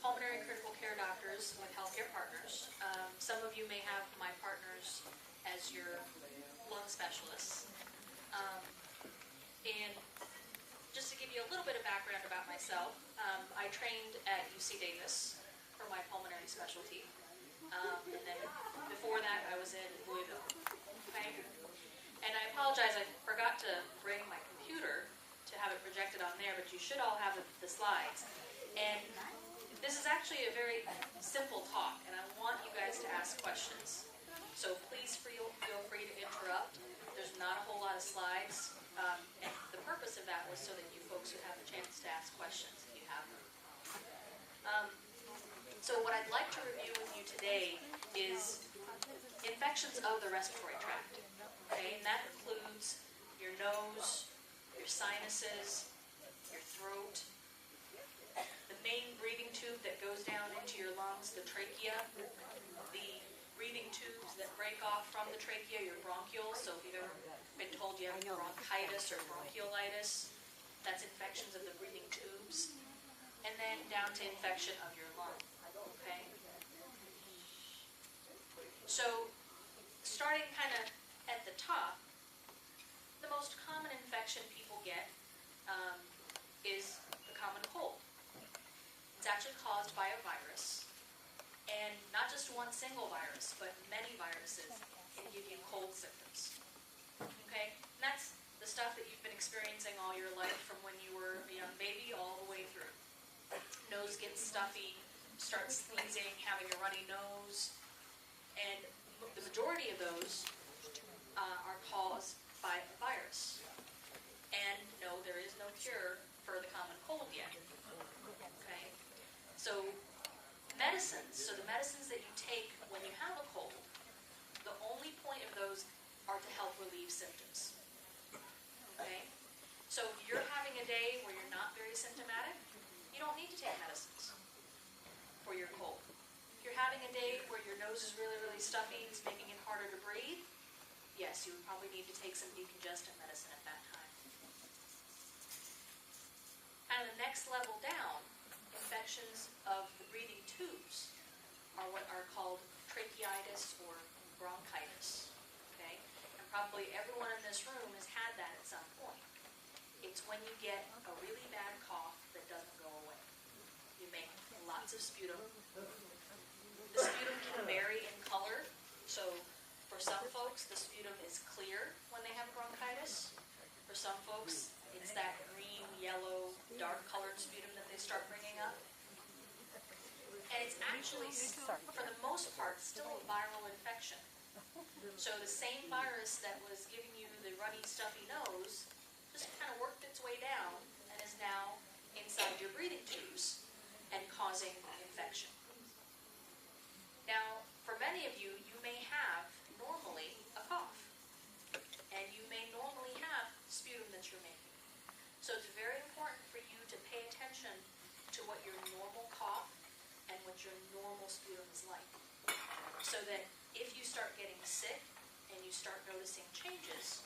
pulmonary and critical care doctors with healthcare partners. Some of you may have my partners as your lung specialists. And just to give you a little bit of background about myself, I trained at UC Davis for my pulmonary specialty. And then before that, I was in Louisville. Okay? And I apologize, I forgot to bring my computer to have it projected on there, but you should all have the slides. And this is actually a very simple talk, and I want you guys to ask questions. So please feel free to interrupt. There's not a whole lot of slides, and the purpose of that was so that you folks would have a chance to ask questions if you have them. So what I'd like to review with you today is infections of the respiratory tract. Okay, and that includes your nose, your sinuses, your throat, the main breathing tube that goes down into your lungs, the trachea, the breathing tubes that break off from the trachea, your bronchioles. So if you've ever been told you have bronchitis or bronchiolitis, that's infections of the breathing tubes. And then down to infection of your lung. Okay? So starting kind of at the top, the most common infection people get is the common cold. It's actually caused by a virus, and not just one single virus, but many viruses can give you cold symptoms. Okay? And that's the stuff that you've been experiencing all your life from when you were a young baby all the way through. Nose gets stuffy, start sneezing, having a runny nose, and the majority of those are caused by a virus. And no, there is no cure for the common cold yet. Okay? So medicines, so the medicines that you take when you have a cold, the only point of those are to help relieve symptoms. Okay? So if you're having a day where you're not very symptomatic, you don't need to take medicines for your cold. If you're having a day where your nose is really, really stuffy and it's making it harder to breathe, yes, you would probably need to take some decongestant medicine at that time. And the next level down, infections of the breathing tubes are what are called tracheitis or bronchitis. Okay? And probably everyone in this room has had that at some point. It's when you get a really bad cough that doesn't go away. You make lots of sputum. The sputum can vary in color. So for some folks, the sputum is clear when they have bronchitis. For some folks, it's that green, yellow, dark-colored sputum that they start bringing up. And it's actually, for the most part, still a viral infection. So the same virus that was giving you the runny, stuffy nose just kind of worked its way down and is now inside your breathing tubes and causing infection. Now, for many of you, you may have normally a cough, and you may normally have sputum that you're making. So it's very important for you to pay attention to what your normal cough and what your normal sputum is like, so that if you start getting sick and you start noticing changes,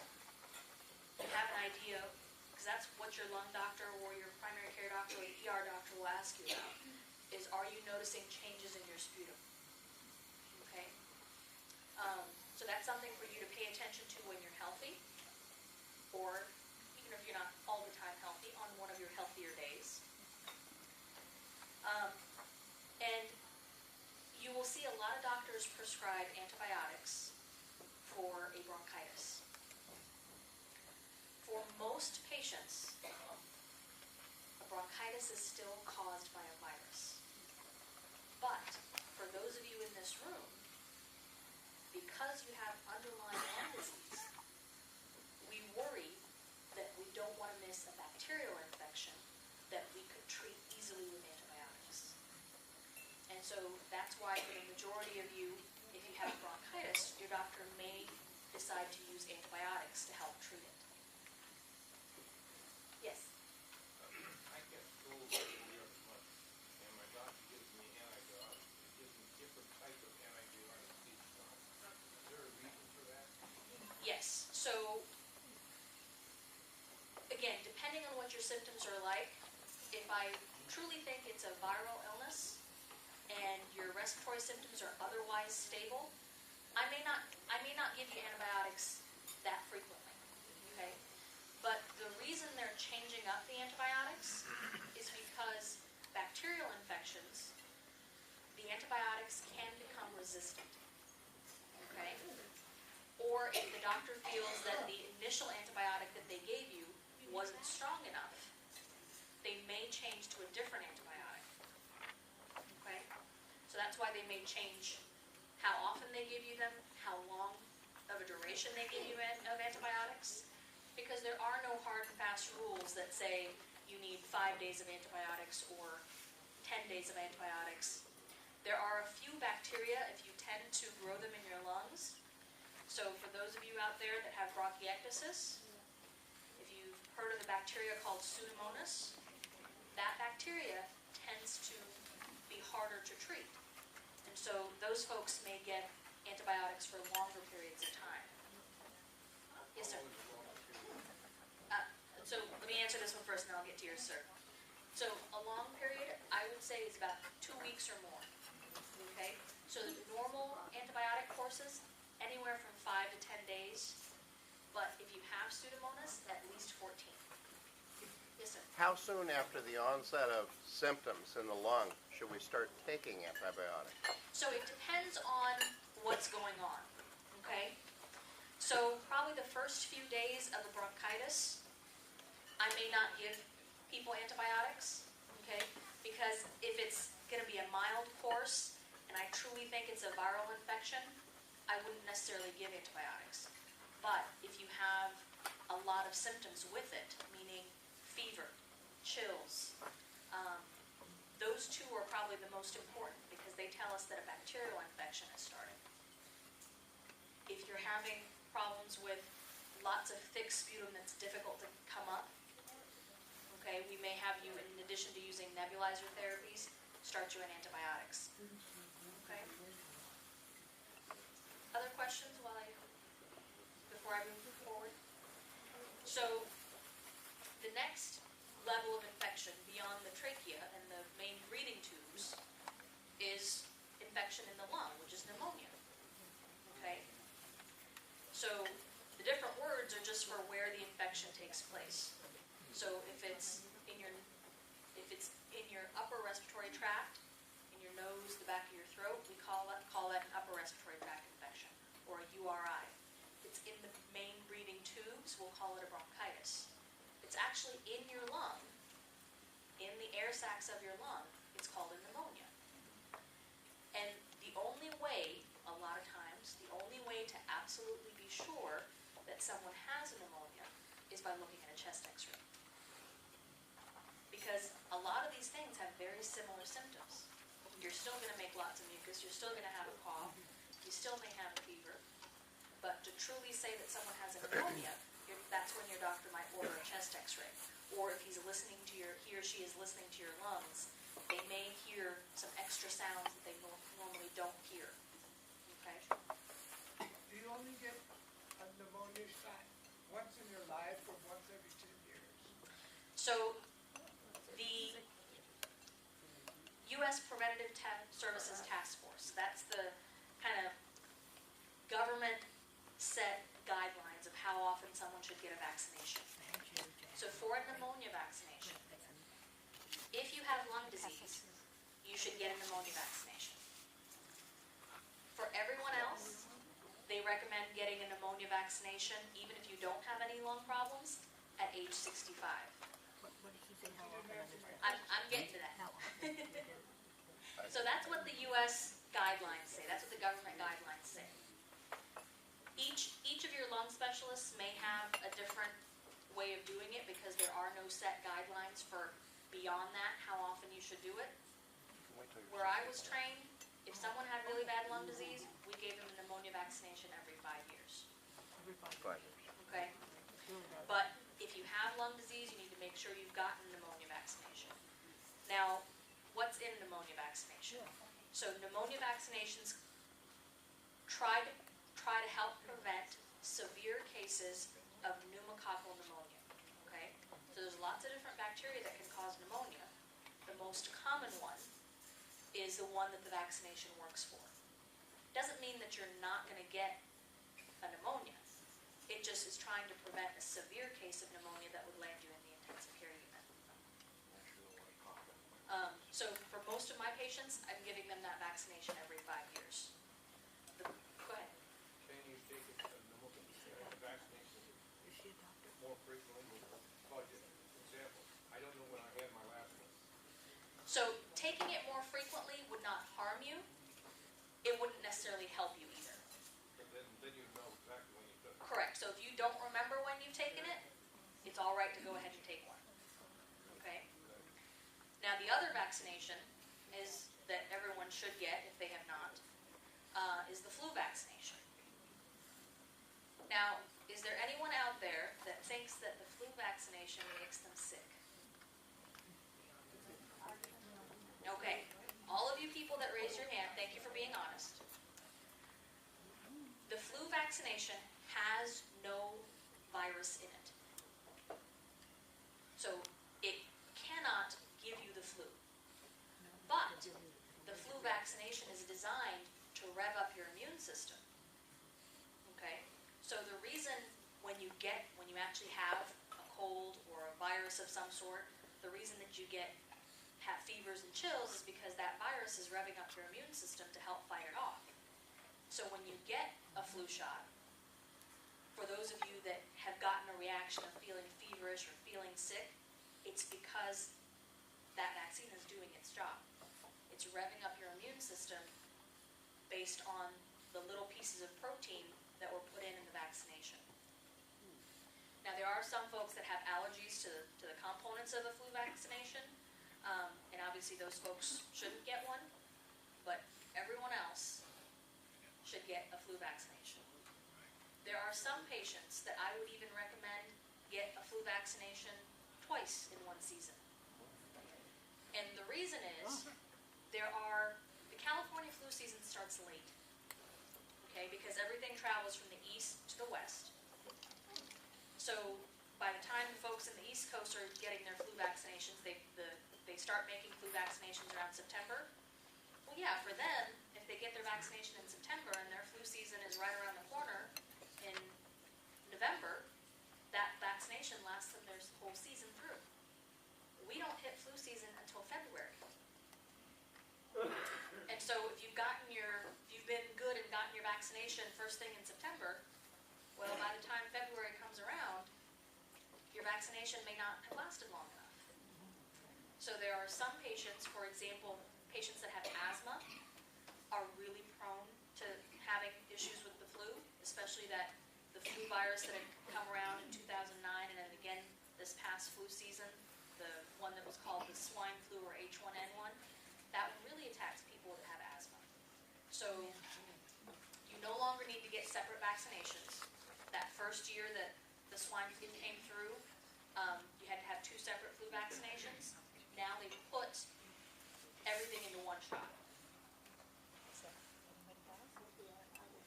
you have an idea, because that's what your lung doctor or your primary care doctor or your ER doctor will ask you about, is are you noticing changes in your sputum? Okay? So that's something for you to pay attention to when you're healthy, or even if you're not all the time healthy, on one of your healthier days. And you will see a lot of doctors prescribe antibiotics for a bronchitis. For most patients, a bronchitis is still caused by a virus. But for those of you in this room, because you have underlying lung disease, we worry that we don't want to miss a bacterial infection that we could treat easily with antibiotics. And so that's why for the majority of you, if you have bronchitis, your doctor may decide to use antibiotics to help treat it. Yes? I get cold every year, and my doctor gives me antibiotics. He gives me different types of antibiotics each time. Is there a reason for that? Yes. So, again, depending on what your symptoms are like, if I truly think it's a viral illness, respiratory symptoms are otherwise stable, I may not give you antibiotics that frequently, okay? But the reason they're changing up the antibiotics is because bacterial infections, the antibiotics can become resistant, okay? Or if the doctor feels that the initial antibiotic that they gave you wasn't strong enough, they may change to a different antibiotic, okay? So that's why they may change how often they give you them, how long of a duration they give you of antibiotics, because there are no hard and fast rules that say you need 5 days of antibiotics or 10 days of antibiotics. There are a few bacteria, if you tend to grow them in your lungs. So for those of you out there that have bronchiectasis, if you've heard of the bacteria called Pseudomonas, that bacteria tends to be harder to treat. And so those folks may get antibiotics for longer periods of time. Yes, sir. So let me answer this one first, and then I'll get to yours, sir. So a long period, I would say, is about 2 weeks or more. Okay? So the normal antibiotic courses, anywhere from 5 to 10 days. But if you have Pseudomonas, at least 14. Yes, sir. How soon after the onset of symptoms in the lung should we start taking antibiotics? So it depends on what's going on. Okay? So probably the first few days of a bronchitis, I may not give people antibiotics, okay? Because if it's going to be a mild course, and I truly think it's a viral infection, I wouldn't necessarily give antibiotics. But if you have a lot of symptoms with it, meaning fever, chills, those two are probably the most important because they tell us that a bacterial infection is starting. If you're having problems with lots of thick sputum that's difficult to come up, okay, we may have you, in addition to using nebulizer therapies, start you on antibiotics. Okay? Other questions before I move forward? So, the next level of infection beyond the trachea and the main breathing tubes is infection in the lung, which is pneumonia. Okay? So, the different words are just for where the infection takes place. So if it's in your upper respiratory tract, in your nose, the back of your throat, we call that an upper respiratory tract infection, or a URI. If it's in the main breathing tubes, we'll call it a bronchitis. If it's actually in your lung, in the air sacs of your lung, it's called a pneumonia. And the only way, a lot of times, the only way to absolutely be sure that someone has a pneumonia is by looking at a chest x-ray. Because a lot of these things have very similar symptoms. You're still going to make lots of mucus, you're still going to have a cough, you still may have a fever, but to truly say that someone has a pneumonia, that's when your doctor might order a chest x-ray. Or if he or she is listening to your lungs, they may hear some extra sounds that they normally don't hear. Okay? Do you only get a pneumonia shot once in your life or once every 10 years? So, the U.S. Preventative Services Task Force, that's the kind of government set guidelines of how often someone should get a vaccination. So for a pneumonia vaccination, if you have lung disease, you should get a pneumonia vaccination. For everyone else, they recommend getting a pneumonia vaccination even if you don't have any lung problems at age 65. I'm getting to that. So that's what the U.S. guidelines say. That's what the government guidelines say. Each of your lung specialists may have a different way of doing it because there are no set guidelines for beyond that, how often you should do it. Where I was trained, if someone had really bad lung disease, we gave them a pneumonia vaccination every 5 years. Okay? But if you have lung disease, you need to make sure you've gotten pneumonia vaccination. Now, what's in pneumonia vaccination? So pneumonia vaccinations try to help prevent severe cases of pneumococcal pneumonia. Okay? So there's lots of different bacteria that can cause pneumonia. The most common one is the one that the vaccination works for. Doesn't mean that you're not going to get a pneumonia. It just is trying to prevent a severe case of pneumonia that would land you in the intensive care unit. So for most of my patients, I'm giving them that vaccination every 5 years. Go ahead. Can you take the vaccination more frequently? Budget, example, I don't know when I had my last one. So taking it more frequently would not harm you. It wouldn't necessarily help you either. But then you know exactly when you took it. Correct. So if you don't remember when you've taken it, it's all right to go ahead and take one. Okay? Now the other vaccination is that everyone should get if they have not, is the flu vaccination. Now, is there anyone out there that thinks that the flu vaccination makes them sick? Okay. All of you people that raised your hand, thank you for being honest. The flu vaccination has no virus in it. So it cannot give you the flu. But the flu vaccination is designed to rev up your immune system. Okay? So the reason when you actually have a cold or a virus of some sort, the reason that you have fevers and chills is because that virus is revving up your immune system to help fight it off. So when you get a flu shot, for those of you that have gotten a reaction of feeling feverish or feeling sick, it's because that vaccine is doing its job. It's revving up your immune system based on the little pieces of protein that were put in the vaccination. Now there are some folks that have allergies to the components of a flu vaccination, and obviously those folks shouldn't get one, but everyone else should get a flu vaccination. There are some patients that I would even recommend get a flu vaccination twice in one season. And the reason is, the California flu season starts late, okay, because everything travels from the east to the west. So by the time the folks in the East Coast are getting their flu vaccinations, they start making flu vaccinations around September. Well, yeah, for them, if they get their vaccination in September and their flu season is right around the corner in November, that vaccination lasts them their whole season through. We don't hit flu season until February. And so if you've been good and gotten your vaccination first thing in September, well, by the time February comes around, your vaccination may not have lasted long enough. So there are some patients, for example, patients that have asthma are really prone to having issues with the flu, especially the flu virus that had come around in 2009 and then again this past flu season, the one that was called the swine flu or H1N1, that one really attacks people that have asthma. So you no longer need to get separate vaccinations. That first year that the swine flu came through, you had to have 2 separate flu vaccinations. Now they put everything into one shot.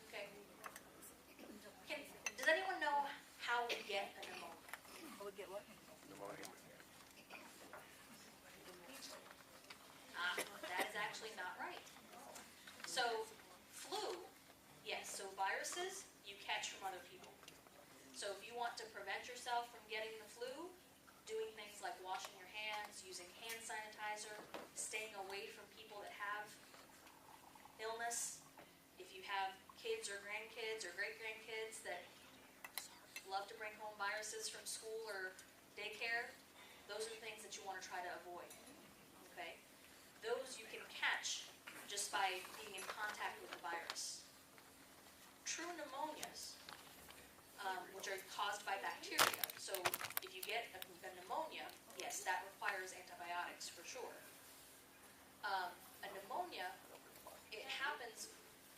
Okay. Does anyone know how we get a pneumonia? How we get what? Pneumonia. That is actually not right. So flu, yes, so viruses you catch from other people. So if you want to prevent yourself from getting the flu, doing things like washing your hands, using hand sanitizer, staying away from people that have illness. If you have kids or grandkids or great-grandkids that love to bring home viruses from school or daycare, those are the things that you want to try to avoid. Okay? Those you can catch just by being in contact with the virus. True pneumonias, which are caused by bacteria. So if you get a pneumonia, yes, that requires antibiotics for sure. A pneumonia, it happens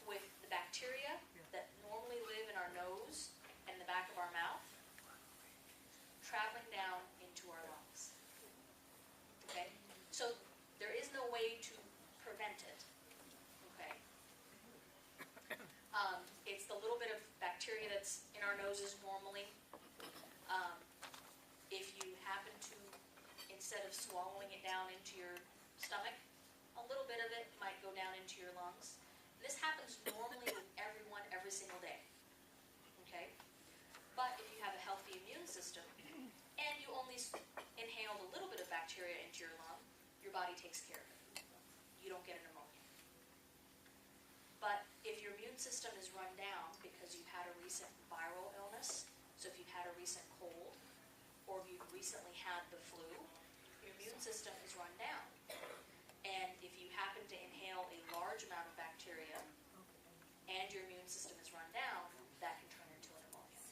with the bacteria that normally live in our nose and the back of our mouth, traveling down into our lungs. Okay? So there is no way to prevent it. Okay? It's the little bit of bacteria that's in our noses normally. If you happen to, instead of swallowing it down into your stomach, a little bit of it might lungs. And this happens normally with everyone every single day. Okay? But if you have a healthy immune system and you only inhaled a little bit of bacteria into your lung, your body takes care of it. You don't get a pneumonia. But if your immune system is run down because you've had a recent viral illness, so if you've had a recent cold, or if you've recently had the flu, your immune system is run down. And if you happen to inhale a large amount of bacteria and your immune system is run down, that can turn into a pneumonia.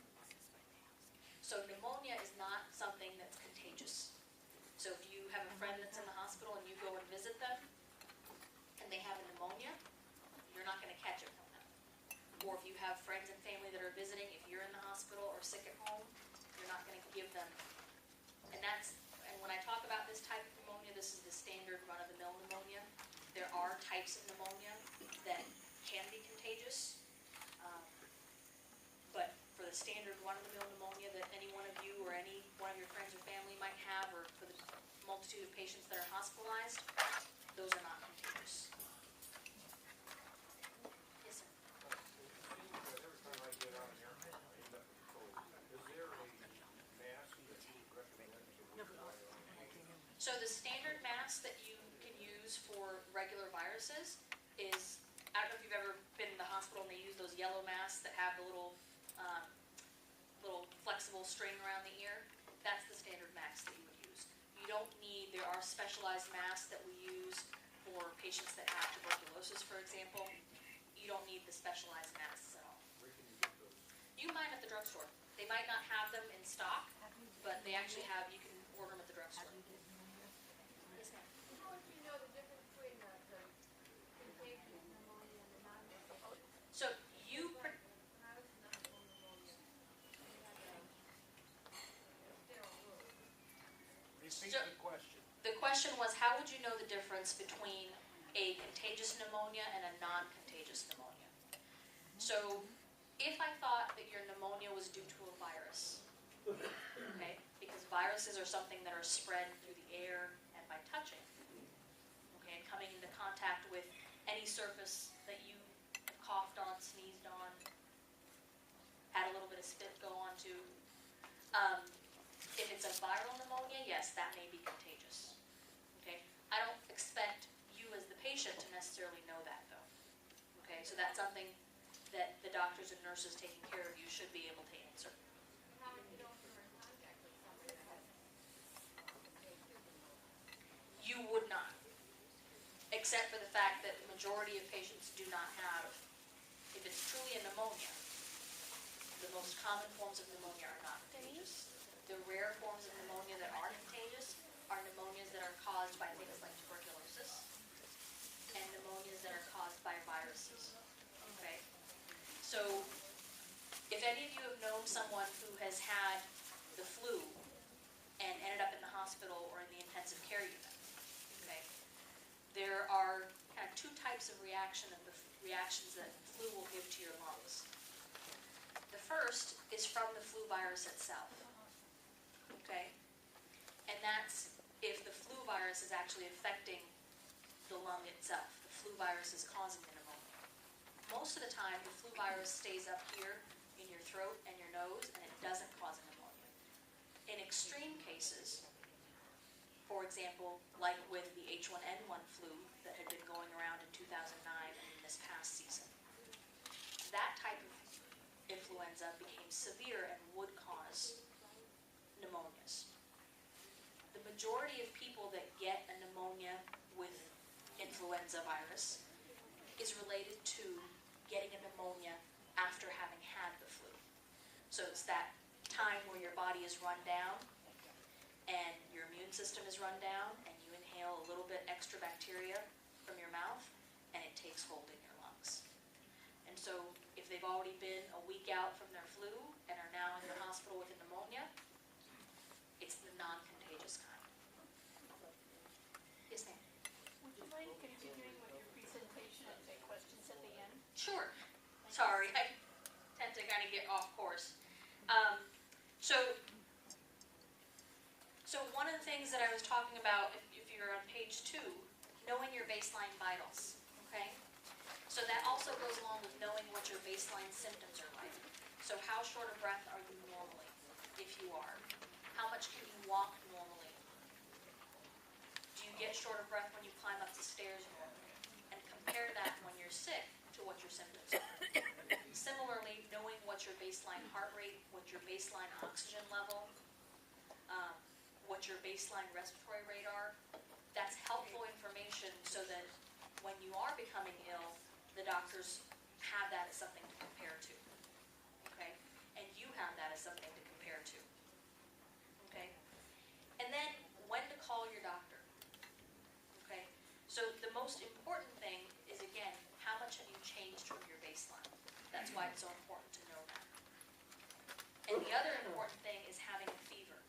So pneumonia is not something that's contagious. So if you have a friend that's in the hospital and you go and visit them and they have a pneumonia, you're not going to catch it from them. Or if you have friends and family that are visiting, if you're in the hospital or sick at home, you're not going to give them. And when I talk about this type of pneumonia, this is the standard run-of-the-mill pneumonia. There are types of pneumonia that can be contagious. But for the standard run-of-the-mill pneumonia that any one of you or any one of your friends or family might have, or for the multitude of patients that are hospitalized, those are not contagious. Yes, sir. It seems that every time I get on an airplane, I end up with a cold. Is there a mask that you would recommend to wear while you're on a plane? So the standard mask that you can use for regular viruses is, I don't know if you've ever been in the hospital and they use those yellow masks that have the little flexible string around the ear. That's the standard mask that you would use. You don't need, there are specialized masks that we use for patients that have tuberculosis, for example. You don't need the specialized masks at all. Where can you get those? You can buy them at the drugstore. They might not have them in stock, but they actually have, you can order them at the drugstore. Yes, ma'am. How would you know the difference between the contagious pneumonia and the non-contagious? So you, When I was in the hospital pneumonia, we had a sterile room. Repeat So- the question. the question was, how would you know the difference between a contagious pneumonia and a non-contagious pneumonia? So if I thought that your pneumonia was due to a virus, okay, because viruses are something that are spread through the air and by touching, okay, and coming into contact with any surface that you coughed on, sneezed on, had a little bit of spit go onto. If it's a viral pneumonia, yes, that may be contagious. Okay, I don't expect you as the patient to necessarily know that though. Okay, so that's something that the doctors and nurses taking care of you should be able to answer. How would you know if you were in contact with somebody that has contagious pneumonia? You would not, except for the fact that the majority of patients do not have, if it's truly a pneumonia, the most common forms of pneumonia are not contagious. The rare forms of pneumonia that are contagious are pneumonias that are caused by things like tuberculosis and pneumonias that are caused by viruses. Okay? So, if any of you have known someone who has had the flu and ended up in the hospital or in the intensive care unit, okay, there are kind of two types of reactions that flu will give to your lungs. The first is from the flu virus itself, okay? And that's if the flu virus is actually affecting the lung itself. The flu virus is causing the pneumonia. Most of the time, the flu virus stays up here in your throat and your nose, and it doesn't cause a pneumonia. In extreme cases, for example, like with the H1N1 flu that had been going around in 2009 and in this past season, that type of influenza became severe and would cause pneumonias. The majority of people that get a pneumonia with influenza virus is related to getting a pneumonia after having had the flu. So it's that time where your body is run down and your immune system is run down and you inhale a little bit extra bacteria from your mouth and it takes hold in your lungs. And so if they've already been a week out from their flu and are now in the hospital with a pneumonia, it's the non-contagious kind. Yes, ma'am? Would you mind continuing with your presentation and take questions at the end? Sure. Sorry, I tend to kind of get off course. So one of the things that I was talking about, if you're on page 2, knowing your baseline vitals, okay? So that also goes along with knowing what your baseline symptoms are like. So how short of breath are you normally, if you are? How much can you walk normally? Do you get short of breath when you climb up the stairs normally? And compare that when you're sick to what your symptoms are. Similarly, knowing what your baseline heart rate, what your baseline oxygen level, what your baseline respiratory rate are, that's helpful information so that when you are becoming ill, the doctors have that as something to compare to, okay? And you have that as something to compare to, okay? And then when to call your doctor, okay? So the most important thing is, again, how much have you changed from your baseline? That's why it's so important to know that. And the other important thing is having a fever.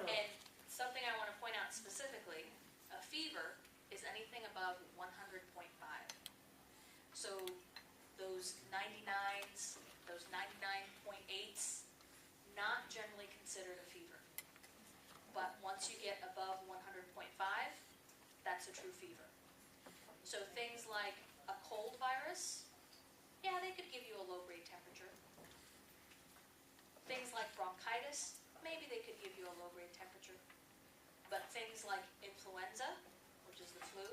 And something I want to point out specifically, a fever is anything above 100.5. So those 99s, those 99.8s, not generally considered a fever. But once you get above 100.5, that's a true fever. So things like a cold virus, yeah, they could give you a low-grade temperature. Things like bronchitis, maybe they could give you a low-grade temperature. But things like influenza, which is the flu,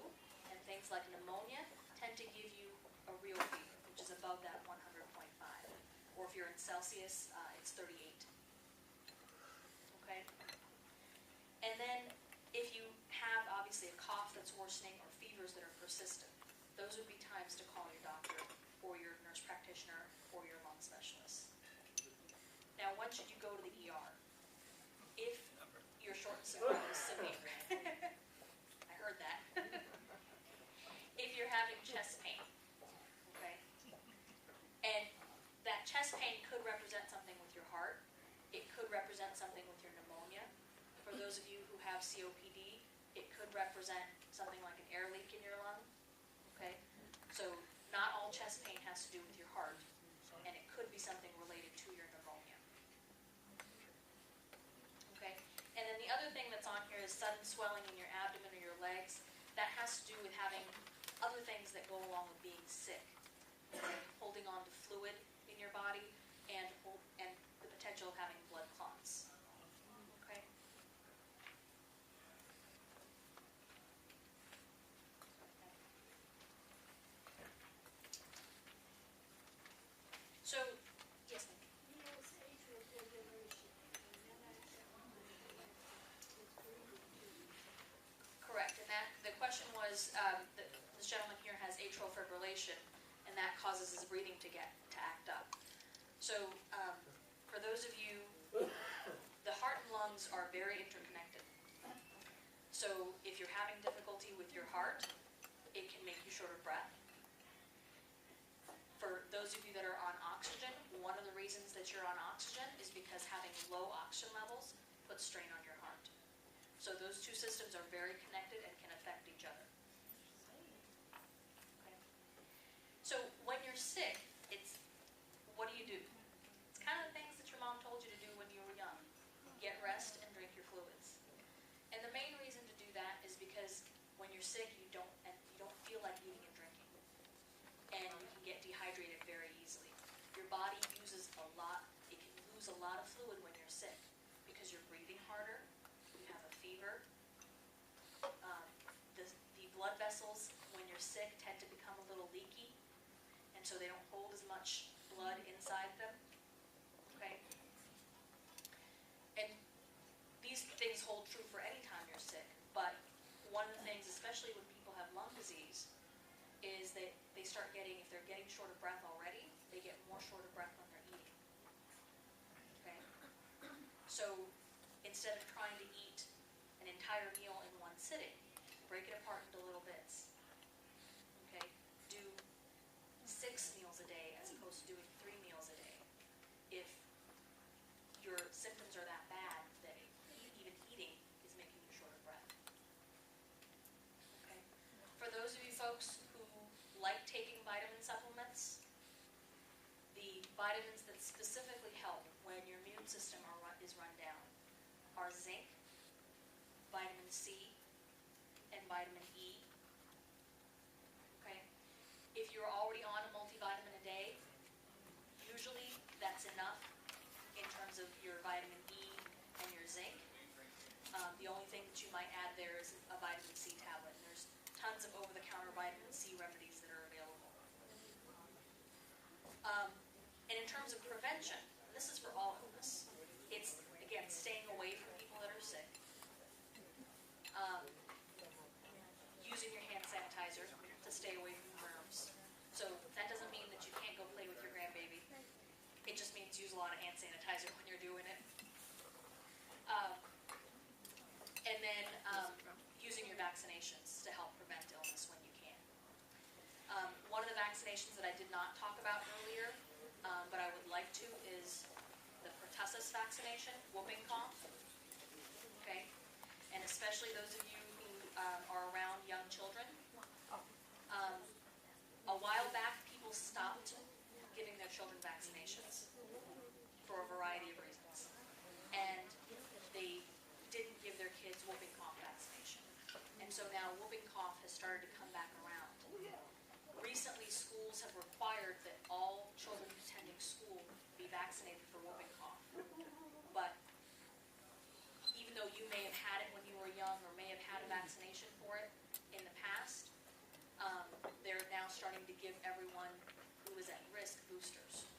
and things like pneumonia tend to give you a real fever, which is above that 100.5. Or if you're in Celsius, it's 38. Okay? And then if you have, obviously, a cough that's worsening or fevers that are persistent, those would be times to call your doctor or your nurse practitioner or your lung specialist. Now, when should you go to the ER? If your short supply is severe. I heard that. If you're having chest pain, okay? And that chest pain could represent something with your heart. It could represent something with your pneumonia. For those of you who have COPD, it could represent something like an air leak in your lung, okay? So not all chest pain has to do with your heart, and it could be something related to your pneumonia. Okay? And then the other thing that's on here is sudden swelling in your abdomen or your legs. That has to do with having other things that go along with being sick. Okay? Holding on to fluid in your body and the potential of having blood clots. Okay? So, yes, ma'am. He has atrial fibrillation, and then I checked on his breathing. Correct, and that, the question was, this gentleman here has atrial fibrillation, and that causes his breathing to act up. So, for those of you, the heart and lungs are very interconnected. So, if you're having difficulty with your heart, it can make you short of breath. For those of you that are on oxygen, one of the reasons that you're on oxygen is because having low oxygen levels puts strain on your heart. So those two systems are very connected and can affect each other. Okay. So when you're sick, what do? It's kind of the things that your mom told you to do when you were young. Get rest and drink your fluids. And the main reason to do that is because when you're sick, you don't feel like eating and drinking. And you can get dehydrated very easily. Your body uses a lot, it can lose a lot of fluid when you're sick because you're breathing harder, you have a fever. The blood vessels, when you're sick, tend to become a little leaky, and so they don't hold as much blood inside them. Okay? And these things hold true for any time you're sick, but one of the things, especially when people have lung disease, is that they start getting, if they're getting short of breath already, they get more short of breath when they're eating. Okay? So instead of trying to eat an entire meal in one sitting, break it apart into little bits. Okay? Do 6 meals a day as opposed to doing 3 meals a day. If your symptoms are that bad that even eating is making you short of breath. Okay? For those of you folks who like taking vitamin supplements, the vitamins that specifically help when your immune system is run down are zinc, vitamin C, and vitamin E. Okay? The only thing that you might add there is a vitamin C tablet, and there's tons of over-the-counter vitamin C remedies that are available. And in terms of prevention, and this is for all illness, it's, again, staying away from people that are sick, using your hand sanitizer to stay away from germs. So that doesn't mean that you can't go play with your grandbaby. It just means use a lot of hand sanitizer when you're doing it. And then using your vaccinations to help prevent illness when you can. One of the vaccinations that I did not talk about earlier, but I would like to, is the pertussis vaccination, whooping cough. Okay, and especially those of you who are around young children. A while back, people stopped giving their children vaccinations for a variety of reasons, and they didn't give their kids whooping cough vaccination. And so now whooping cough has started to come back around. Recently, schools have required that all children attending school be vaccinated for whooping cough. But even though you may have had it when you were young or may have had a vaccination for it in the past, they're now starting to give everyone who is at risk boosters.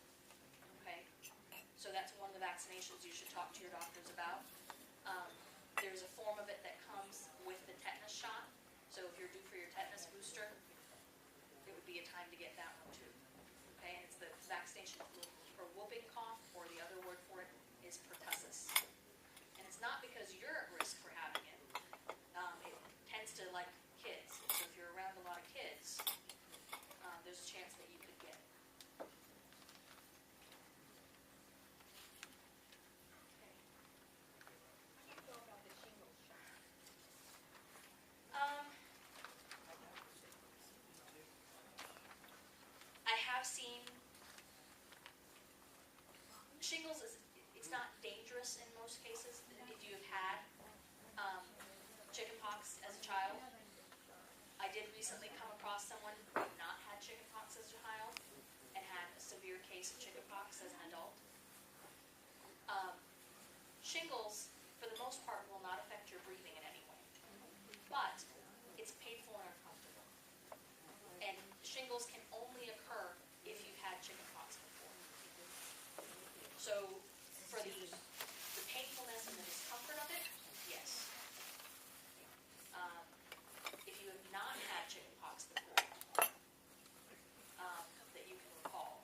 Okay? So that's one of the vaccinations you should talk to your doctors about. There's a form of it that comes with the tetanus shot. So if you're due for your tetanus booster, it would be a time to get that one too. Okay, and it's the vaccination for whooping cough, or the other word for it is pertussis. And it's not because you're at risk for having it. It tends to like kids. So if you're around a lot of kids, there's a chance that you could get it. Okay. How do you go about the shingles shot? I have seen shingles it's not dangerous in most cases if you have had chickenpox as a child. I did recently come across someone who had not had chickenpox as a child and had a severe case of chickenpox as an adult. Shingles, for the most part, will not affect your breathing in any way, but it's painful and uncomfortable. And shingles can only occur if you've had chickenpox before. So for the painfulness and the discomfort of it, yes. If you have not had chickenpox before, that you can recall,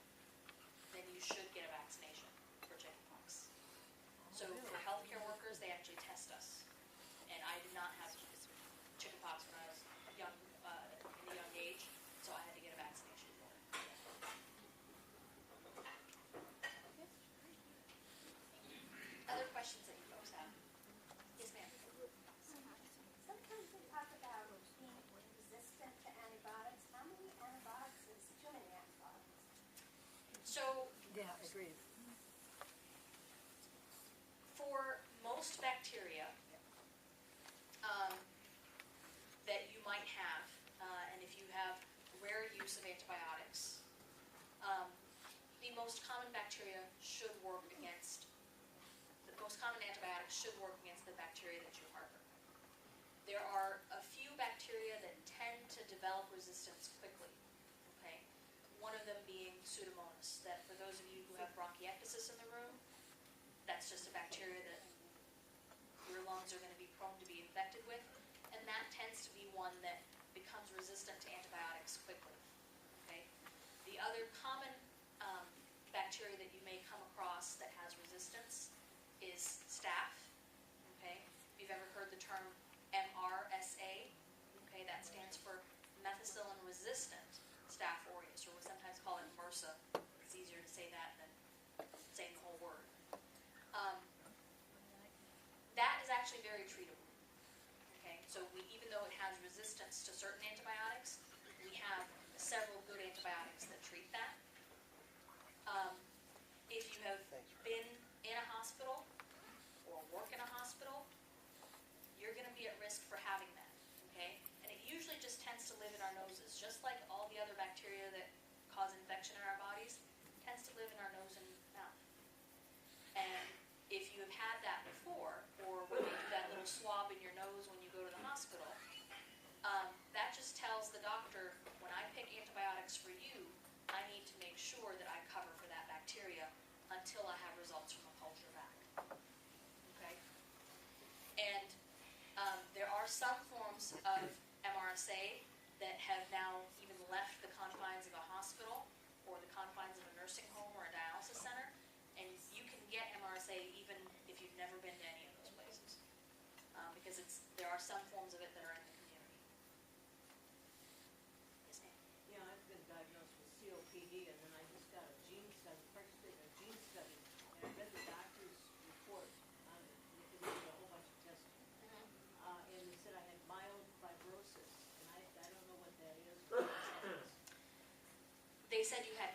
then you should get a vaccination for chickenpox. So for healthcare workers, they actually test us. And I did not have chickenpox when I was young, in a young age, so I had to get a vaccination for it. Other questions that you folks have? Yes, ma'am. Sometimes they talk about being resistant to antibiotics. How many antibiotics is too many antibiotics? So Yeah, agreed. for most bacteria that you might have, and if you have rare use of antibiotics, the most common bacteria should work against, the most common antibiotics should work against the bacteria that you harbor. There are a few bacteria that tend to develop resistance quickly, okay? One of them being Pseudomonas, that for those of you who have bronchiectasis in the room, that's just a bacteria that your lungs are going to be prone to be infected with, and that tends to be one that becomes resistant to antibiotics quickly. Okay. The other common bacteria that you may come across that has resistance is staph. Okay. If you've ever heard the term MRSA, okay, that stands for methicillin-resistant Staph aureus, or we sometimes call it MRSA. It's easier to say that than saying the whole word. That is actually very treatable. Okay, so even though it has resistance to certain antibiotics, we have several good antibiotics that treat that. If you have been in a hospital or work in a hospital, you're going to be at risk for having that. Okay, and it usually just tends to live in our noses, just like all the other bacteria that cause infection in our bodies, tends to live in our nose and mouth. And if you have had that before, or when they do that little little swab in your nose when you go to the hospital, that just tells the doctor, when I pick antibiotics for you, I need to make sure that I cover for that bacteria until I have results from a culture back. Okay? And there are some forms of MRSA that have now even left the confines of a hospital or the confines of a nursing home or a dialysis center, and you can get MRSA even if you've never been to any of those places, because there are some forms of it that are in the community. Yes, ma'am. Yeah, I've been diagnosed with COPD, and then I just got a gene study, a gene study, and I read the doctor's report on it, and they did a whole bunch of testing. And they said I had mild fibrosis, and I don't know what that is. What that is. They said you had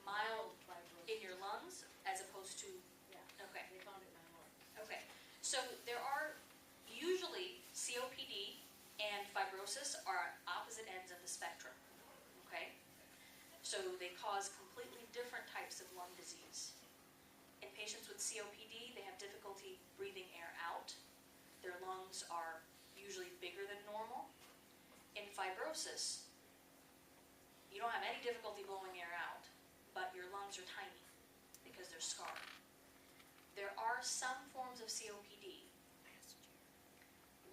mild Fibrosis. in your lungs as opposed to, Yeah, okay. they found it in my lungs. Okay, so there are usually COPD and fibrosis are opposite ends of the spectrum, okay? So they cause completely different types of lung disease. In patients with COPD, they have difficulty breathing air out. Their lungs are usually bigger than normal. In fibrosis, you don't have any difficulty blowing air out, but your lungs are tiny because they're scarred. There are some forms of COPD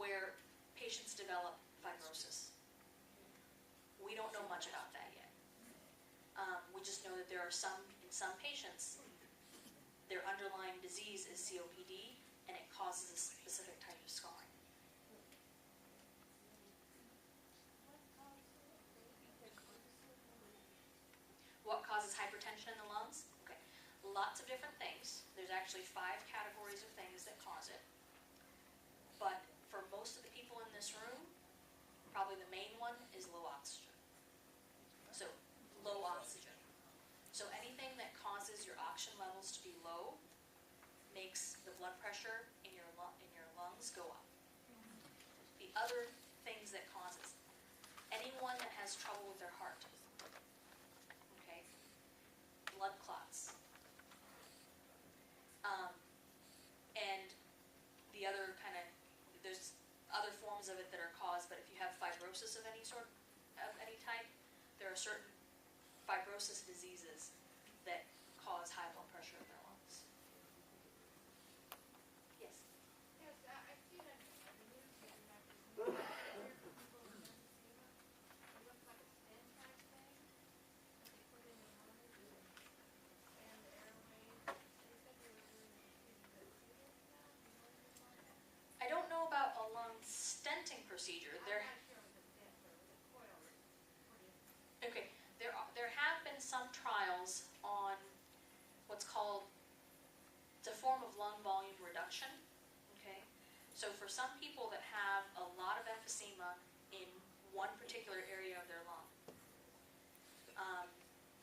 where patients develop fibrosis. We don't know much about that yet. We just know that there are in some patients, their underlying disease is COPD, and it causes a specific type of scarring. What causes hypertension in the lungs? Okay, lots of different things. There's actually 5 categories of things that cause it. But for most of the people in this room, probably the main one is low oxygen. So, low oxygen. So anything that causes your oxygen levels to be low makes the blood pressure in your lungs go up. The other things that causes, anyone that has trouble with their heart, okay, blood clots, and the other kind of, there's other forms of it that are caused, but if you have fibrosis of any sort, of any type, there are certain fibrosis diseases that cause high blood pressure in their lungs. Yes? Yes, I've seen on the news that you have this new procedure for people with emphysema. It looks like a stent type thing that they put in the lungs and expand the airways. They said they were doing a procedure that's similar to that. Do you know anything about that? I don't know about a lung stenting procedure. I'm There, not sure it was a stent, but it was a coil that put in. okay, there have been some trials on what's called, it's a form of lung volume reduction, okay? So for some people that have a lot of emphysema in one particular area of their lung,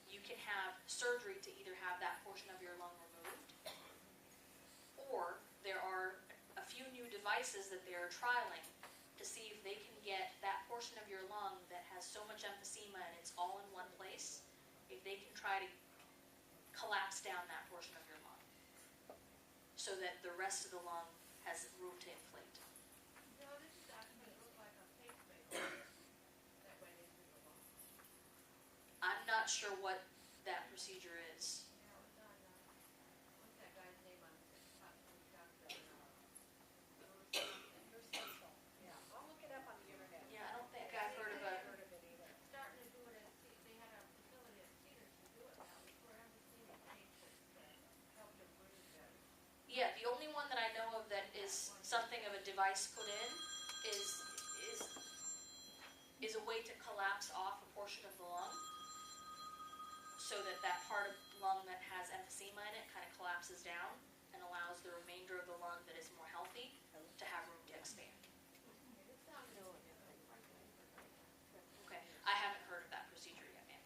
you can have surgery to either have that portion of your lung removed, or there are a few new devices that they're trialing to see if they can get that portion of your lung that has so much emphysema and it's all in one place, if they can try to collapse down that portion of your lung so that the rest of the lung has room to inflate. No, this is actually, it looked like a pacemaker that went into the lung. I'm not sure what that procedure is. Yeah, it was on, what's that guy's name on TikTok? He's got the, Yeah, I'll look it up on the internet. Yeah, I don't think I've heard of a, Heard of it either. starting to do it at, they had a facility at Cedars to do it now, for emphysema patients to help them breathe better. yeah, the only one that I know of that is something of a device put in is a way to collapse off a portion of the lung so that that part of the lung that has emphysema in it kind of collapses down and allows the remainder of the lung that is more healthy to have room to expand. It sounded like Okay, I haven't heard of that procedure yet, ma'am.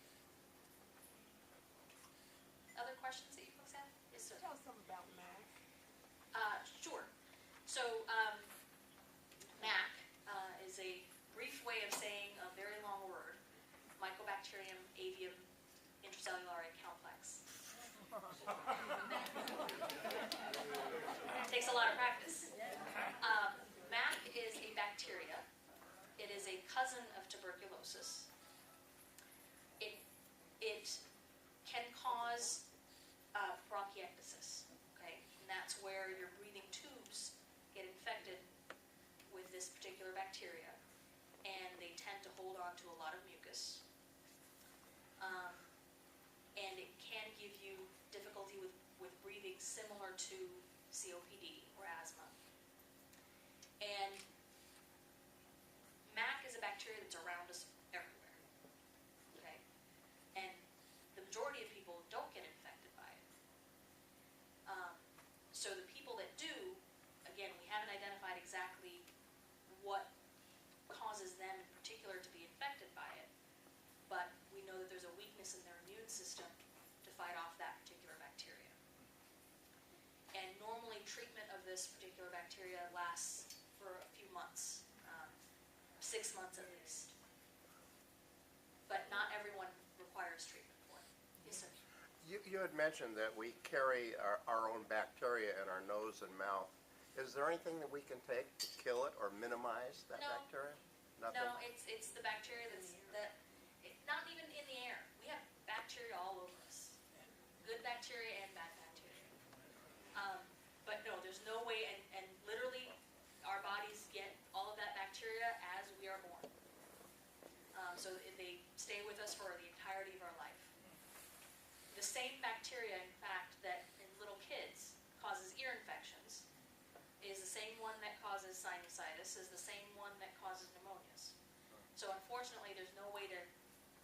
Other questions that you folks have? Yes, sir. Tell us something about math. Sure. So, MAC is a brief way of saying a very long word, Mycobacterium avium intracellular complex. Takes a lot of practice. MAC cousin of tuberculosis. It can cause bronchiectasis, okay? And that's where your breathing tubes get infected with this particular bacteria, and they tend to hold on to a lot of mucus. And it can give you difficulty with breathing similar to COPD or asthma. And MAC is a bacteria that's around us everywhere, okay? And the majority of people don't get infected by it. So the people that do, again, we haven't identified exactly what causes them in particular to be infected by it, but we know that there's a weakness in their immune system to fight off that particular bacteria. And normally treatment of this particular bacteria lasts for a few months, 6 months at least. But not everyone requires treatment for it. Yes, sir. You had mentioned that we carry our own bacteria in our nose and mouth. Is there anything that we can take to kill it or minimize that No. bacteria? Nothing? No, it's the bacteria not even in the air. We have bacteria all over us. Good bacteria and bad bacteria. But no, there's no way, and literally our bodies get all of that bacteria as we are born. So they stay with us for the entirety of our life. The same bacteria, in fact, that in little kids causes ear infections is the same one that causes sinusitis, is the same one that causes pneumonias. So unfortunately, there's no way to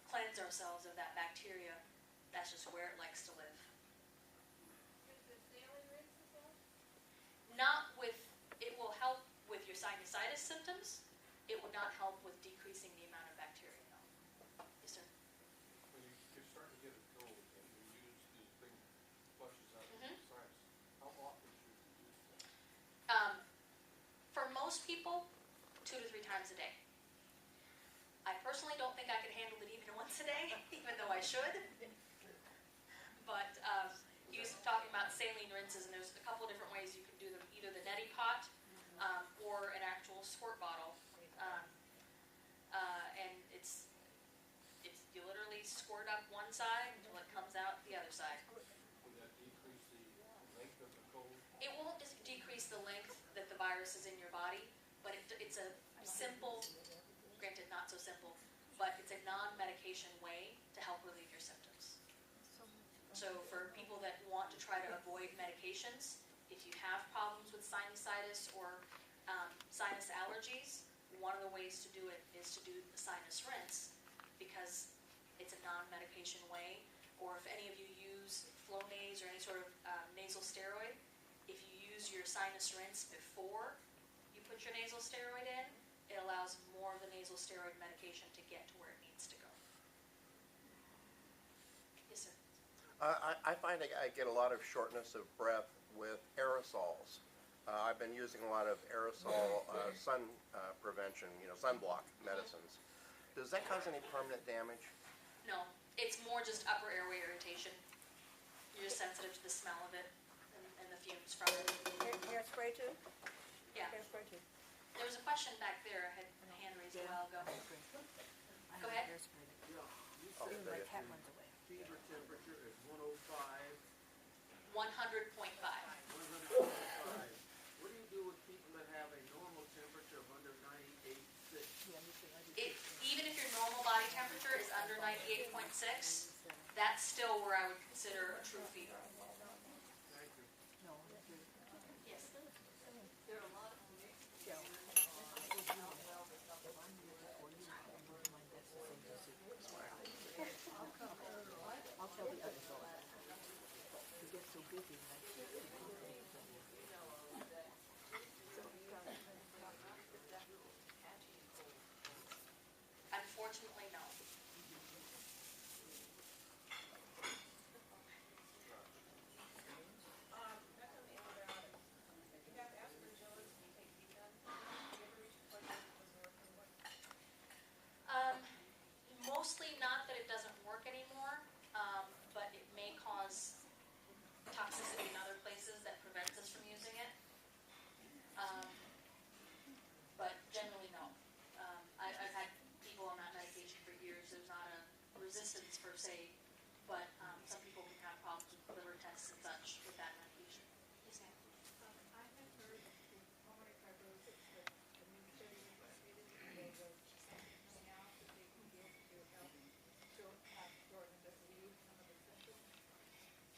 cleanse ourselves of that bacteria. That's just where it likes to live. Is the saline rinse as well? Not with, it will help with your sinusitis symptoms. It would not help with decreasing the amount of bacteria, no. Yes, sir. When you're starting to get a cold and you use these big flushes out of the sinus, how often should you use that? For most people, 2 to 3 times a day. I personally don't think I could handle it even once a day, even though I should. But he was talking about saline rinses, and there's a couple of different ways you can do them. Either the neti pot or an actual squirt bottle. And it's you literally squirt up one side until it comes out the other side. Would that decrease the length of the cold? It won't just decrease the length that the virus is in your body, but it's a simple, granted not so simple, but it's a non-medication way to help relieve your symptoms. So for people that want to try to avoid medications, if you have problems with sinusitis or sinus allergies, one of the ways to do it is to do the sinus rinse, because it's a non-medication way. Or if any of you use Flonase or any sort of nasal steroid, if you use your sinus rinse before you put your nasal steroid in, it allows more of the nasal steroid medication to get to where it needs to go. Yes, sir. I find I get a lot of shortness of breath with aerosols. I've been using a lot of aerosol sun prevention, sunblock medicines. Does that cause any permanent damage? No, it's more just upper airway irritation. You're just sensitive to the smell of it and the fumes from it. Hairspray too? Yeah. Hairspray too. There was a question back there. I had a hand raised a while ago. Go ahead. Oh, My cat runs away. Fever temperature is 105, 100.5. 105. What do you do with people that have a normal temperature of under 98.6? Even if your normal body temperature is under 98.6, that's still where I would consider a true fever. Thank you. No, Yes. There are a lot of I'll tell the others all that. You get so busy, like, Unfortunately, no. Mostly not that it doesn't work anymore, but it may cause toxicity in other places that prevents us from using it. But generally, no. I've had resistance per se, but some people can have problems with liver tests and such with that medication. Yes, ma'am. I had heard with pulmonary fibrosis that a new study was updated and there was something coming out that they would be able to help shorten the relieve some of the symptoms.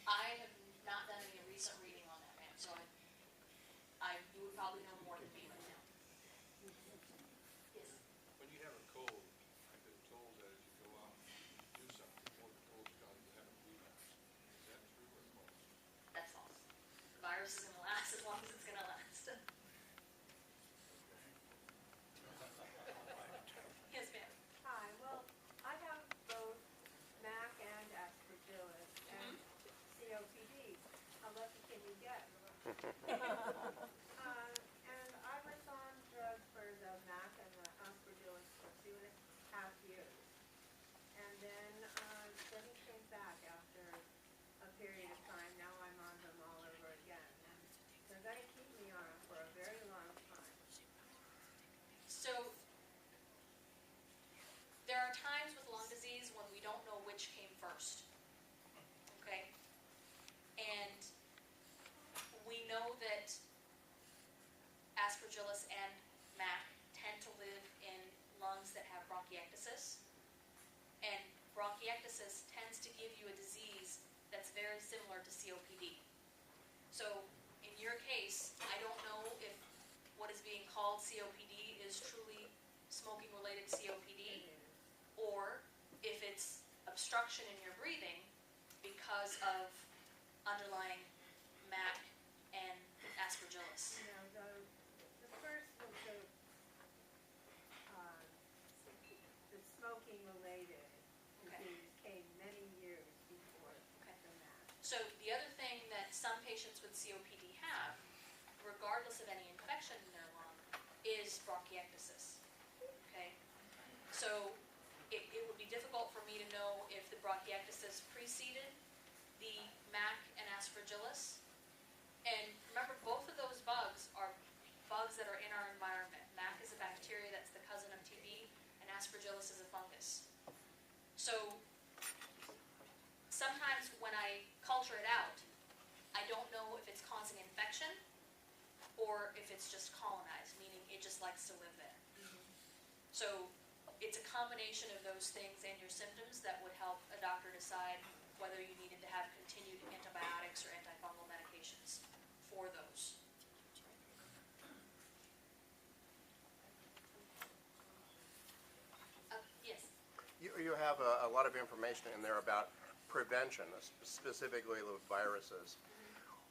I have not done any recent reading on that, ma'am, so you would probably know more than me right now. Yes. When you have a cold, I've been told that if you go out and do something before the cold's gone, you have a relapse. Is that true or false? That's false. The virus is gonna last as long as it's gonna last. Yes, ma'am. Hi, well, I have both MAC and aspergillus and COPD. How lucky can you get? And I was on drugs for the MAC and the aspergillus for 2.5 years. And then he came back after a period of time. Now I'm on them all over again. And they're going to keep me on them for a very long time. So, there are times with lung disease when we don't know which came first. Okay? And we know that aspergillus and MAC tend to live in lungs that have bronchiectasis. And bronchiectasis tends to give you a disease that's very similar to COPD. So, in your case, I don't know if what is being called COPD is truly smoking-related COPD, or if it's obstruction in your breathing because of underlying MAC and aspergillus. You know, the first was the smoking related Okay. disease came many years before Okay. the MAC. So the other thing that some patients with COPD have, regardless of any infection in their lung, is bronchiectasis. Okay? So it would be difficult for me to know if the bronchiectasis preceded the MAC and aspergillus. And remember, both of those bugs are bugs that are in our environment. MAC is a bacteria that's the cousin of TB, and aspergillus is a fungus. So sometimes when I culture it out, I don't know if it's causing infection or if it's just colonized, meaning it just likes to live there. So it's a combination of those things and your symptoms that would help a doctor decide whether you needed to have continued antibiotics or antifungal medications for those. Yes. You have a lot of information in there about prevention, specifically with viruses.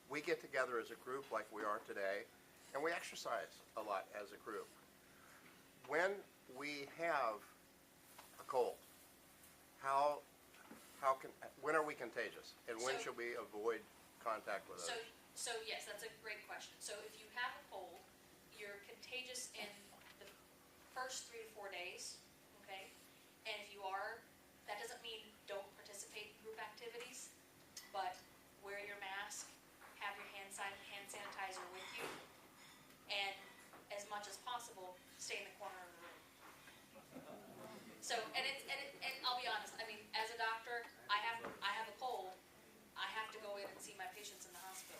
We get together as a group like we are today, and we exercise a lot as a group. When we have a cold, when are we contagious, and when So- should we avoid contact with others? So yes, that's a great question. So if you have a cold, you're contagious in the first 3 to 4 days, okay? And if you are, that doesn't mean don't participate in group activities, but wear your mask, have your hand sanitizer with you, and as much as possible, stay in the corner of the room. So, and I'll be honest, I mean, as a doctor, I have a cold, I have to go in and see my patients in the hospital.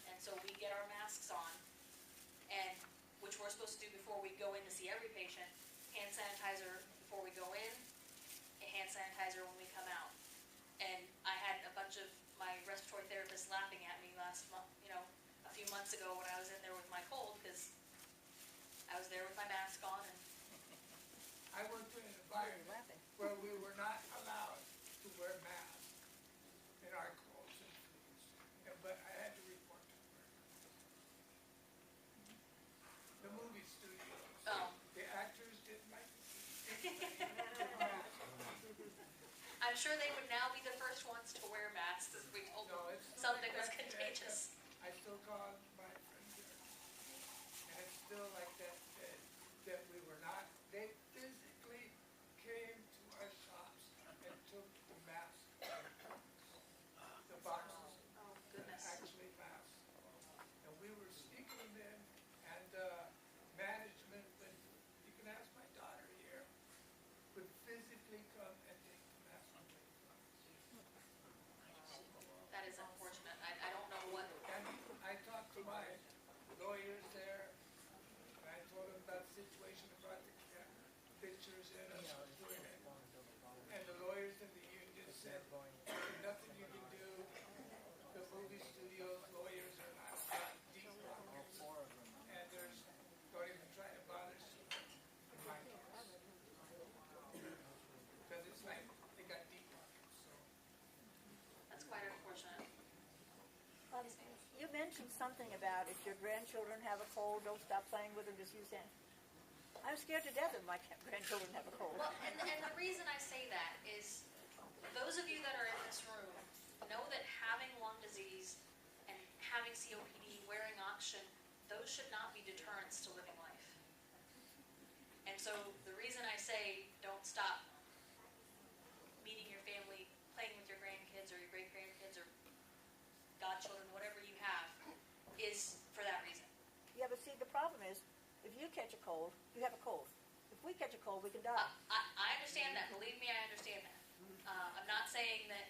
And so we get our masks on, and which we're supposed to do before we go in to see every patient, hand sanitizer before we go in, and hand sanitizer when we come out. And I had a bunch of my respiratory therapists laughing at me last month, a few months ago when I was in there with my cold, because I was there with my mask on, and I went to an environment where we were not allowed to wear masks in our colds and flus, but I had to report to work. The movie studios, Oh. the actors didn't like to see. I'm sure they would now be the first ones to wear masks if we told them No, it's still something like was that. contagious. I still call my friend there. And it's still like that, that we were not, they physically came to our shops and took the masks. The boxes, Oh, goodness. actually masks. And we were sneaking them in, and management, you can ask my daughter here, would physically come and take the mask away. my lawyers there, and I told them about the situation, about the pictures and us doing it. And the lawyers in the union said, "There's nothing you can do. The movie studios, lawyers are not deep pockets, and there's don't even try to bother suing in my case, because it's like they got deep pockets." So That's quite unfortunate. You mentioned something about if your grandchildren have a cold, don't stop playing with them, just use hand. I'm scared to death if my grandchildren have a cold. Well, and the reason I say that is those of you that are in this room know that having lung disease and having COPD, wearing oxygen, those should not be deterrents to living life. And so the reason I say don't stop meeting your family, playing with your grandkids or your great-grandkids or godchildren, whatever you have, is for that reason. Yeah, but see, the problem is, if you catch a cold, you have a cold. If we catch a cold, we can die. I understand that. Believe me, I understand that. I'm not saying that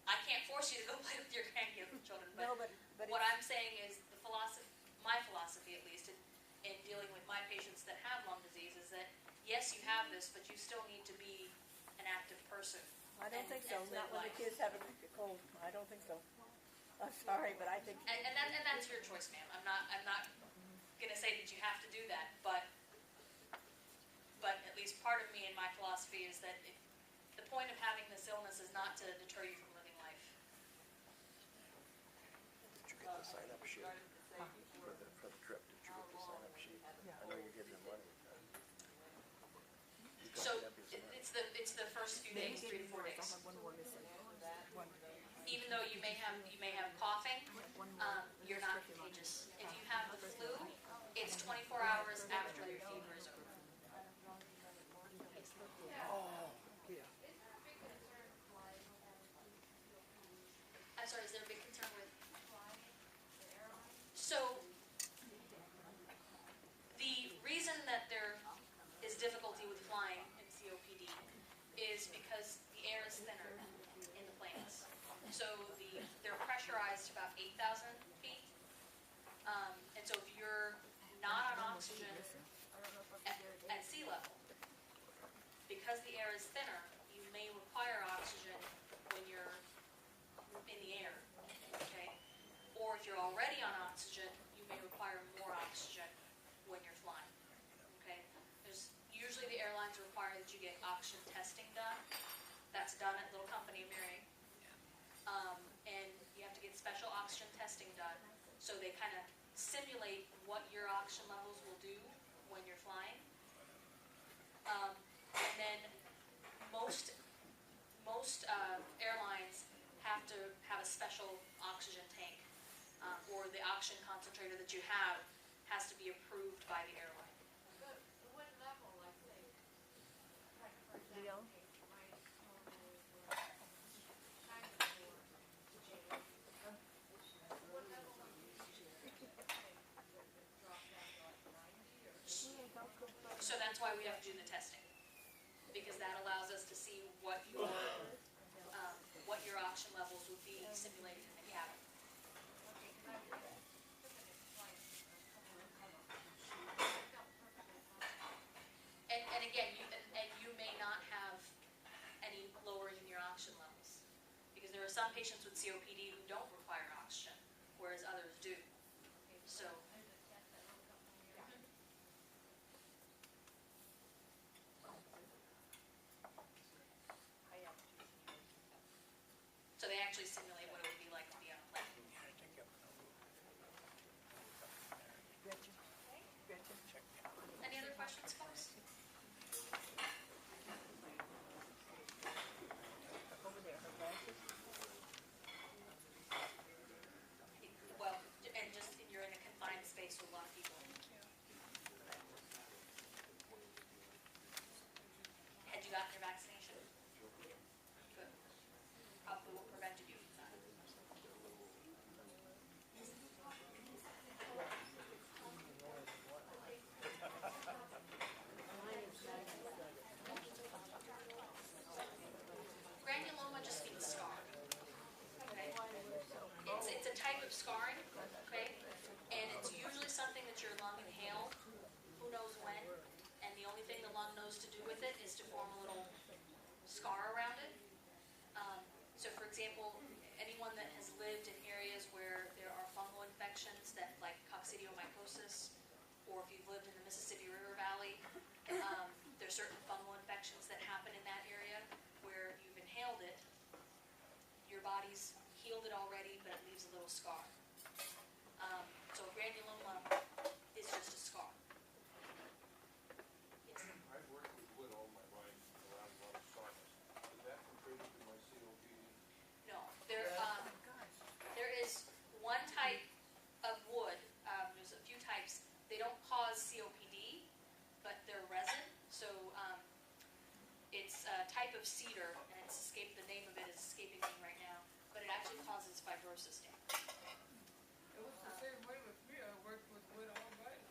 I can't force you to go play with your grandchildren, but, No, but what I'm saying is the philosophy, my philosophy at least, in dealing with my patients that have lung disease is that yes, you have this, but you still need to be an active person. I don't think so. and live Not when the life. kids have a cold. I don't think so. I'm sorry, but I think. And that's your choice, ma'am. I'm not gonna say that you have to do that, but at least part of me and my philosophy is that the point of having this illness is not to deter you from living life. Did you get the sign-up sheet for the trip? Did you get the sign-up sheet? I know you give your money. You got So Debbie's money. it's the first few days, 3 to 4 days. One more missing. One. Even though you may have coughing, you're not contagious. If you have the flu, it's 24 hours after your fever is over. I'm sorry, is there a big concern with? So, the reason that there is difficulty with flying in COPD is because the air is thinner in the planes. So they're pressurized to about 8,000 feet. And so if you're not on oxygen at sea level, because the air is thinner, you may require oxygen when you're in the air, okay? Or if you're already on oxygen, you may require more oxygen when you're flying, okay? Usually the airlines require that you get oxygen testing done. That's done at Little Company of Marion. And you have to get special oxygen testing done, so they kind of simulate what your oxygen levels will do when you're flying. And then most airlines have to have a special oxygen tank, or the oxygen concentrator that you have has to be approved by the airline. What level, like, say, like, for Leo? example, my kind of more jaded. What level would you drop down to like 90 or? So that's why we have to do the testing, because that allows us to see what your oxygen levels would be simulated in the cabin. Okay, because I took it twice, a couple of times. I felt perfectly fine. And again, you may not have any lowering in your oxygen levels, because there are some patients with COPD who don't require oxygen, whereas others do. So. There's a test that will come from your. So they actually simulate what it would be like to be on a plane. Gretchen. Gretchen. Any other questions, folks? Over there, her glasses. Well, and just you're in a confined space with a lot of people. Had you gotten your vaccination? Good. Probably what prevented you from that. scar around it. So for example, anyone that has lived in areas where there are fungal infections that like coccidiomycosis, or if you've lived in the Mississippi River Valley, there's certain fungal infections that happen in that area where you've inhaled it, your body's healed it already, but it leaves a little scar. So a granuloma is just a scar. Yes. I've worked with wood all my life around a lot of sawdust. Does that contribute to my COPD? No, there is one type of wood, there's a few types, they don't cause COPD, but they're resin, so, it's a type of cedar, and the name of it is escaping me right now, but it actually causes fibrosis damage. It was the same way with me. I worked with wood all my life.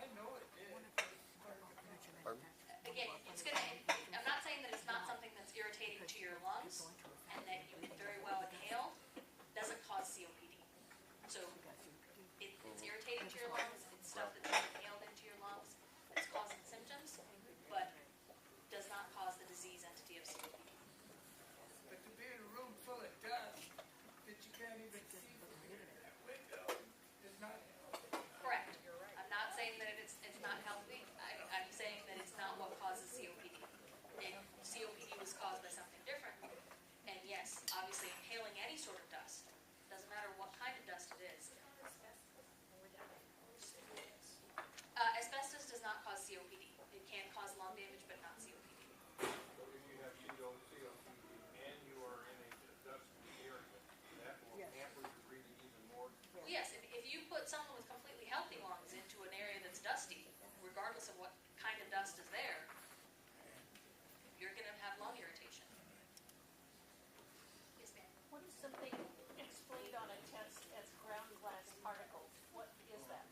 I know it did. Again, it's gonna, I'm not saying that it's not something that's irritating to your lungs, and that you can very well inhale, doesn't cause COPD. So, it's irritating to your lungs, it's stuff that's inhaled into your lungs, that's causing symptoms, but does not cause the disease entity of COPD. But to be in a room full of dust that you can't even see from that window is not healthy. Correct. I'm not saying that it's not healthy. I'm saying that it's not what causes COPD. If COPD was caused by something different, and yes, obviously inhaling any sort of dust, doesn't matter what kind of dust it is. Asbestos does not cause COPD. It can cause lung damage, but not COPD. So if you have COPD and you are in a dusty area, that will hamper your breathing even more? Well, yes, if you put someone with completely healthy lungs into an area that's dusty, regardless of what kind of dust is there, you're going to have lung irritation. Yes, ma'am. What is something explained on a test as ground glass particles? What is that?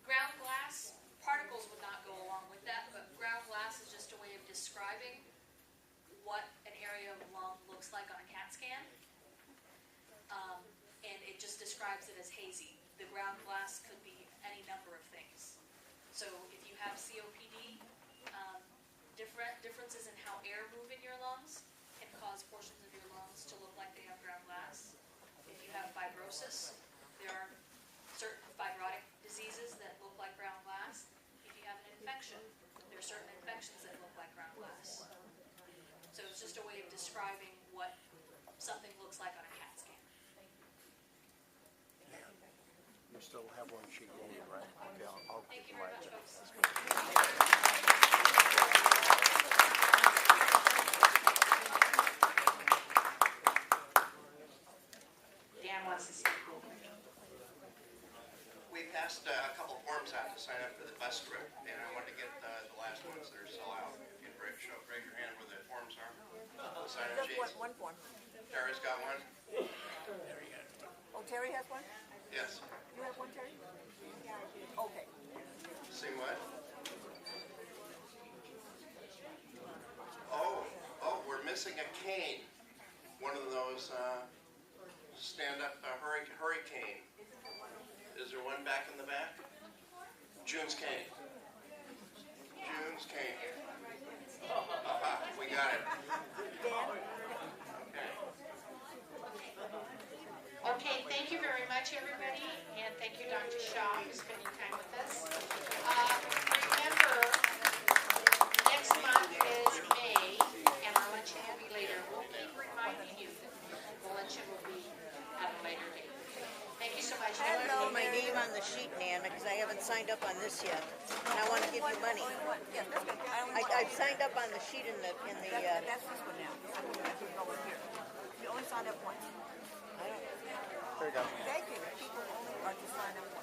Ground glass, particles would not go along with that, but ground glass is just a way of describing what an area of lung looks like on a CAT scan. And it just describes it as hazy. The ground glass could be any number of things. So if you have COPD, differences in how air move in your lungs can cause portions of your lungs to look like they have ground glass. If you have fibrosis, there are certain fibrotic diseases that look like ground glass. If you have an infection, there are certain infections that look like ground glass. So it's just a way of describing what something looks like on a CAT scan. You still have one sheet you need, right? Okay, I'll Thank give you you very my. much, folks. Dan wants to speak. We passed a couple forms out to sign up for the bus trip, and I wanted to get the last ones that are still out. You can raise your hand where the forms are. The sign-up Just sheets. one form. Terry's got one? Oh, Terry has one? Yes. You have one, Terry? Okay. See what? Oh, we're missing a cane. One of those stand-up hurricane. Is there one back in the back? June's cane. June's cane. Aha, we got it. Okay, thank you very much, everybody, and thank you, Dr. Shaw, for spending time with us. Remember, next month is May, and our luncheon will be later. We'll keep reminding you that the luncheon will be at a later date. Thank you so much. I have my name on the sheet, Nan, because I haven't signed up on this yet, and I want to give you money. I've signed up on the sheet in the. That's this one now. You only signed up once. There you go. Thank you. People only are to sign up once.